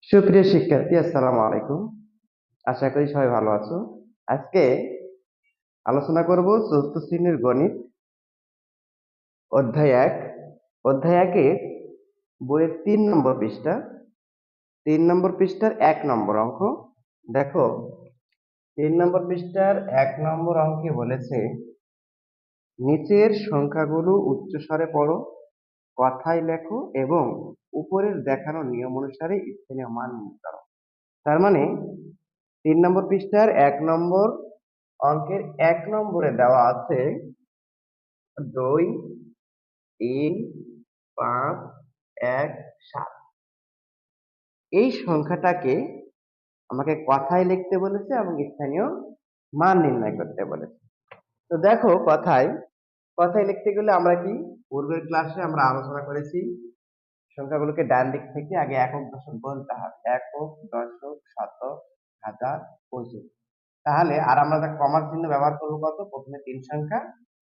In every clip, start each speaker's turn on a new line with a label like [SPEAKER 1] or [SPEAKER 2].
[SPEAKER 1] সুপ্রিয় শিক্ষার্থী, আসসালামু আলাইকুম। আশা করি সবাই ভালো আছো। আজকে আলোচনা করব চতুর্থ শ্রেণীর গণিত অধ্যায় 1। অধ্যায় 1-এর বইয়ের 3 নম্বর পৃষ্ঠা, 3 নম্বর পৃষ্ঠার 1 নম্বর অঙ্ক। দেখো, 3 নম্বর পৃষ্ঠার 1 নম্বর অঙ্কে বলেছে নিচের সংখ্যাগুলো উচ্চস্বরে পড়ো, কথায় লেখো এবং উপরের দেখানো নিয়ম অনুসারে স্থানীয় মান নির্ণয় করো। তার মানে 3 নম্বর পৃষ্ঠার 1 নম্বর অঙ্কের 1 নম্বরে দেওয়া আছে 2, 3, 5, 1, 7। এই সংখ্যাটাকে আমাকে কথায় লিখতে বলেছে এবং স্থানীয় মান নির্ণয় করতে বলেছে। তো দেখো, কথায় কথায় লিখতে গেলে আমরা কি পূর্বের ক্লাসে আমরা আলোচনা করেছি, সংখ্যাগুলোকে ডান দিক থেকে আগে একক দশক বলতে হবে। একক, দশক, শতক, হাজার, অযুত। তাহলে আর আমরা যা কমার চিহ্ন ব্যবহার করবো কত, প্রথমে 3 সংখ্যা,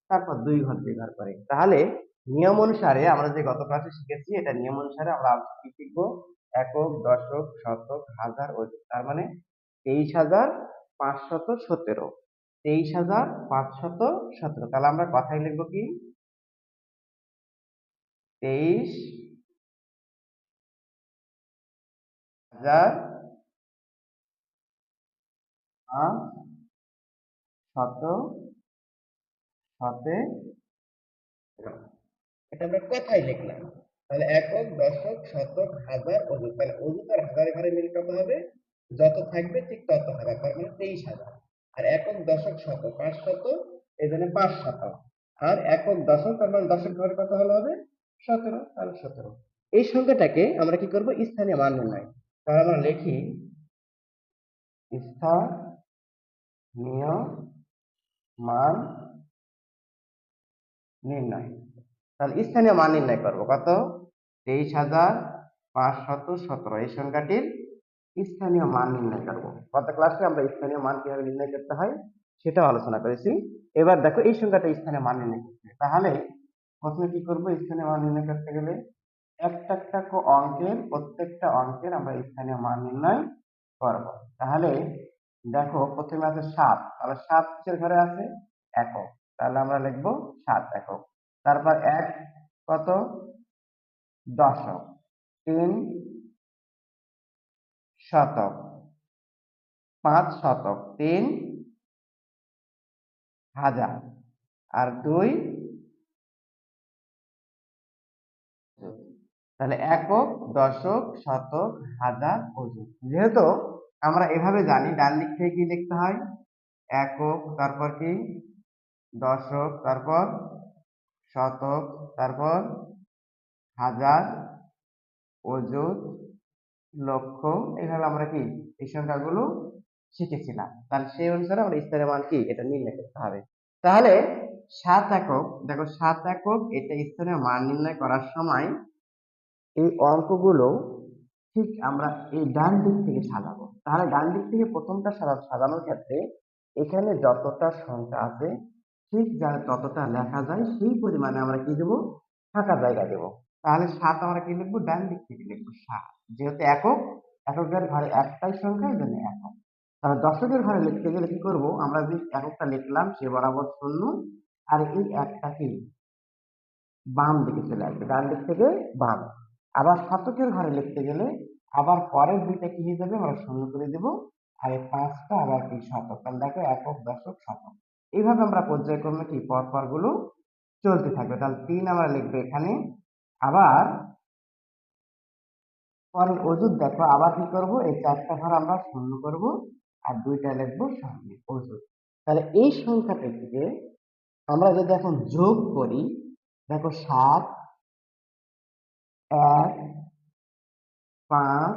[SPEAKER 1] তারপর 2 ঘর ব্যবহার করে। তাহলে নিয়ম অনুসারে আমরা যে গত ক্লাসে শিখেছি, এটা নিয়ম অনুসারে আমরা কি শিখবো, একক, দশক, শতক, হাজার, অযুত। তার মানে 23,517, 23,517। তাহলে আমরা কথাই লিখবো কি, 23,517। এটা আমরা কথাই লিখলাম। তাহলে একক, দশক, শতক, হাজার, অযুত। তাহলে অযুত আর হাজার ঘরে মিল কত হবে, যত থাকবে ঠিক তত হবে। তার মানে 23,000। আর একক, দশক, শতক 500, এই জন্য 500। আর একক, দশক, তার মানে দশক ঘরে কত হলে হবে, 17। তাহলে 17। এই সংখ্যাটাকে আমরা কি করব, স্থানীয় মান নির্ণয়। তাহলে আমরা লিখি স্থানীয় মান নির্ণয়। তাহলে স্থানীয় মান নির্ণয় করব কত, 23,517। এই সংখ্যাটির স্থানীয় মান নির্ণয় করব। গত ক্লাসে আমরা স্থানীয় মান কিভাবে নির্ণয় করতে হয় সেটা আলোচনা করেছি। এবার দেখো, এই সংখ্যাটা স্থানীয় মান নির্ণয় করতে হবে। তাহলে প্রথমে কি করব, স্থানীয় মান নির্ণয় করতে গেলে একটা একটা অঙ্কের, প্রত্যেকটা অঙ্কের আমরা স্থানীয় মান নির্ণয় করব। তাহলে দেখো, প্রথমে আছে 7। তাহলে 7 কিসের ঘরে আছে, একক। তাহলে আমরা লিখবো 7 একক। তারপর 1 কত, দশক। 3 শতক। 5 শতক। 3 হাজার। আর 2 অযুত। তাহলে একক, দশক, শতক, হাজার, অযুত। যেহেতু আমরা এভাবে জানি, ডান দিক থেকে কি লিখতে হয়, একক, তারপর কি দশক, তারপর শতক, তারপর হাজার, অযুত, লক্ষ। এইভাবে আমরা কি এই সংখ্যাগুলো শিখেছিলাম। তাহলে সেই অনুসারে আমরা স্থানীয় মান কি এটা নির্ণয় করতে হবে। তাহলে 7 একক, দেখো 7 একক, এটা স্থানীয় মান নির্ণয় করার সময় এই অঙ্কগুলো ঠিক আমরা এই ডান দিক থেকে সাজাবো। তাহলে ডান দিক থেকে প্রথমটা সাজানোর ক্ষেত্রে এখানে যতটা সংখ্যা আছে ঠিক যাতে ততটা লেখা যায় সেই পরিমাণে আমরা কি দেবো, ফাঁকা জায়গা দেবো। তাহলে 7 আমরা কি লিখবো, ডান দিক থেকে লিখবো 7। যেহেতু একক, এককের ঘরে একটাই সংখ্যা, এই জন্য একক। তাহলে দশকের ঘরে লিখতে গেলে কি করব, আমরা যে এককটা লিখলাম সে বরাবর শূন্য, আর এই একটা কি বাম দিকে চলে আসবে, ডান দিক থেকে বাম। আবার শতকের ঘরে লিখতে গেলে আবার পরের দুইটা কি হয়ে যাবে, আমরা শূন্য করে দেব। আর এই 5টা আবার কি শতক। তাহলে দেখো, একক, দশক, শতক। এইভাবে আমরা পর্যায়ক্রমে কি পরপর গুলো চলতে থাকবে। তাহলে 3 আমরা লিখবো এখানে। আবার পরের অযুত দেখো, আবার কি করব, এই 4টা ঘর আমরা শূন্য করব, আর 2টা লিখবো সামনে অযুত। তাহলে এই সংখ্যাটা থেকে আমরা যদি এখন যোগ করি, দেখো 7, 1, 5,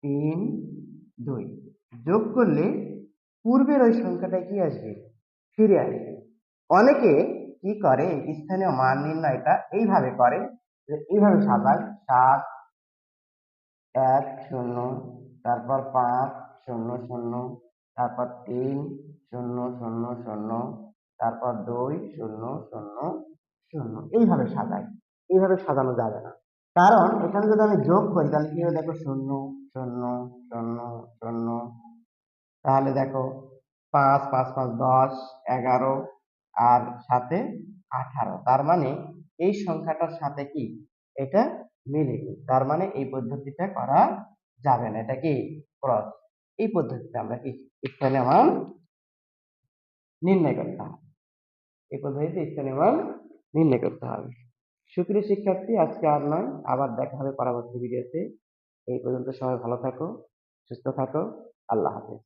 [SPEAKER 1] 3, 2 যোগ করলে পূর্বের ওই সংখ্যাটা কি আসবে, ফিরে আসবে। অনেকে কি করে, স্থানীয় মান নির্ণয়টা এইভাবে করে, যে এইভাবে সাজায়, 7, 1, 0, তারপর 5, 0, 0, তারপর 3, 0, 0, 0, তারপর 2, 0, 0, 0। এইভাবে সাজায়। এইভাবে সাজানো যাবে না। কারণ এখানে যদি আমি যোগ করি তাহলে কি হবে দেখো, শূন্য শূন্য শূন্য শূন্য, তাহলে দেখো 5 5 5 10, 11 আর সাথে 18, তার মানে এই সংখ্যাটার সাথে কি এটা মিলেনি, তার মানে এই পদ্ধতিটা করা যাবে না, এটা কি ক্রস। এই পদ্ধতিতে আমরা কি স্থানীয় মান নির্ণয় করতে হবে, এই পদ্ধতিতে স্থানীয় মান নির্ণয় করতে হবে। সুপ্রিয় শিক্ষার্থী, আজকে আর নয়, আবার দেখা হবে পরবর্তী ভিডিওতে। এই পর্যন্ত সবাই ভালো থাকো, সুস্থ থাকো, আল্লাহ হাফেজ।